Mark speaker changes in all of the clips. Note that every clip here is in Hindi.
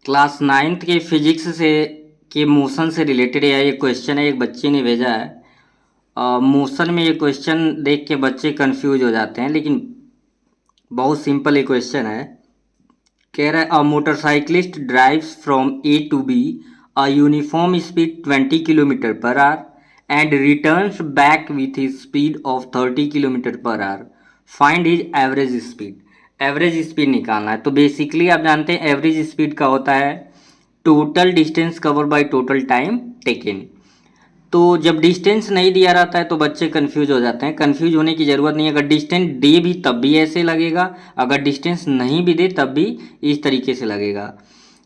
Speaker 1: क्लास 9th के फिजिक्स से के मोशन से रिलेटेड ये क्वेश्चन है। एक बच्चे ने भेजा है। मोशन में ये क्वेश्चन देख के बच्चे कंफ्यूज हो जाते हैं, लेकिन बहुत सिंपल ये क्वेश्चन है। कह रहा है a motorcyclist drives from A to B a uniform speed 20 kilometre per hour and returns back with his speed of 30 kilometre per hour. Find his average speed. Average speed निकालना है। तो बेसिकली आप जानते हैं एवरेज स्पीड का होता है total distance cover by total time taken. तो जब डिस्टेंस नहीं दिया रहता है तो बच्चे कंफ्यूज हो जाते हैं। कंफ्यूज होने की ज़रूरत नहीं है। अगर डिस्टेंस दे भी तब भी ऐसे लगेगा, अगर डिस्टेंस नहीं भी दे तब भी इस तरीके से लगेगा।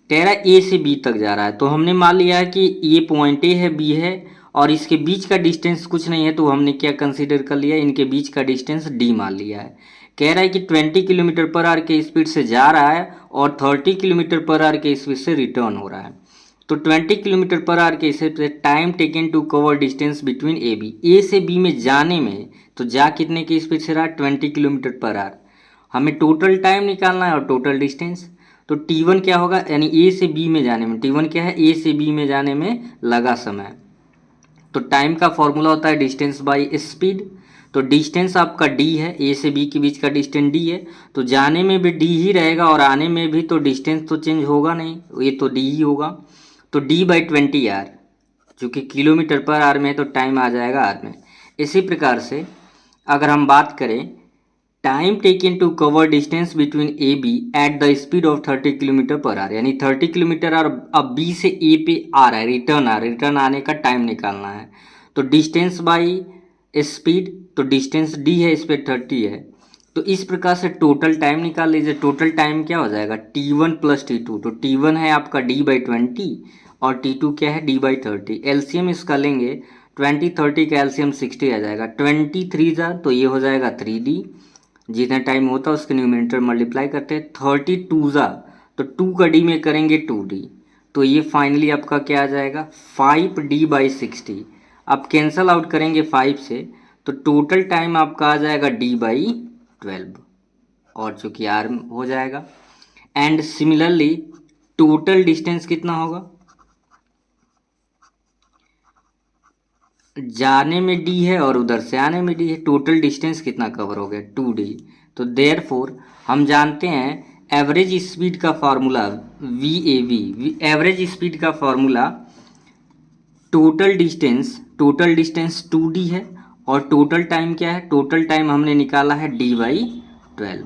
Speaker 1: कह रहा है ए से बी तक जा रहा है, तो हमने मान लिया है कि ये पॉइंट ए है, बी है और इसके बीच का डिस्टेंस कुछ नहीं है, तो हमने क्या कंसीडर कर लिया, इनके बीच का डिस्टेंस डी मान लिया है। कह रहा है कि 20 किलोमीटर पर आवर के स्पीड से जा रहा है और 30 किलोमीटर पर आवर के स्पीड से रिटर्न हो रहा है। तो 20 किलोमीटर पर आवर के हिसाब से time taken to cover distance between A B. A से बी में जाने में तो जा कितने की स्पीड से रहा, 20 किलोमीटर पर आवर। हमें टोटल टाइम निकालना है और टोटल डिस्टेंस। तो T1 क्या होगा, यानी ए से बी में जाने में, T1 क्या है, ए से बी में जाने में लगा समय। तो टाइम का फॉर्मूला होता है डिस्टेंस बाई स्पीड। तो डिस्टेंस आपका d है, ए से बी के बीच का डिस्टेंस d है, तो जाने में भी d ही रहेगा और आने में भी, तो डिस्टेंस तो चेंज होगा नहीं, ये तो d ही होगा। तो d/20 आर, जो कि किलोमीटर पर आवर में है, तो टाइम आ जाएगा आर में। इसी प्रकार से अगर हम बात करें time taken to cover distance between A B at the speed of 30 kilometre per hour, यानी 30 किलोमीटर आवर अब बी से ए पे आ रहा है, रिटर्न आने का टाइम निकालना है। तो डिस्टेंस बाई स्पीड, तो डिस्टेंस डी है, इस पर 30 है, तो इस प्रकार से टोटल टाइम निकाल लीजिए। टोटल टाइम क्या हो जाएगा, T1 प्लस T2। तो T1 है आपका d/20 और T2 क्या है, d/30। एलसीएम इसका लेंगे, 20 30 का एलसीएम 60 आ जाएगा। 23 जा तो ये हो जाएगा 3D, जितना टाइम होता है उसके न्यूमरेटर मल्टीप्लाई करते हैं। 32 जा तो 2 का डी में करेंगे 2D, तो ये फाइनली आपका क्या आ जाएगा, 5D/60। आप कैंसल आउट करेंगे 5 से, तो टोटल टाइम आपका आ जाएगा D/12 और जो कि आर हो जाएगा। एंड सिमिलरली टोटल डिस्टेंस कितना होगा, जाने में d है और उधर से आने में d है, टोटल डिस्टेंस कितना कवर हो गया, 2D। तो देयरफॉर हम जानते हैं एवरेज स्पीड का फार्मूला VAV। एवरेज स्पीड का फार्मूला टोटल डिस्टेंस 2D है और टोटल टाइम क्या है, टोटल टाइम हमने निकाला है d/12।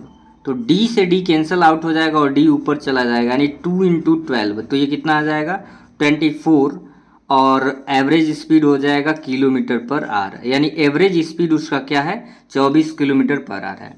Speaker 1: तो d से d कैंसिल आउट हो जाएगा और d ऊपर चला जाएगा, यानी 2 × 12, तो ये कितना आ जाएगा 24 और एवरेज स्पीड हो जाएगा किलोमीटर पर आवर, यानी एवरेज स्पीड उसका क्या है 24 किलोमीटर पर आवर है।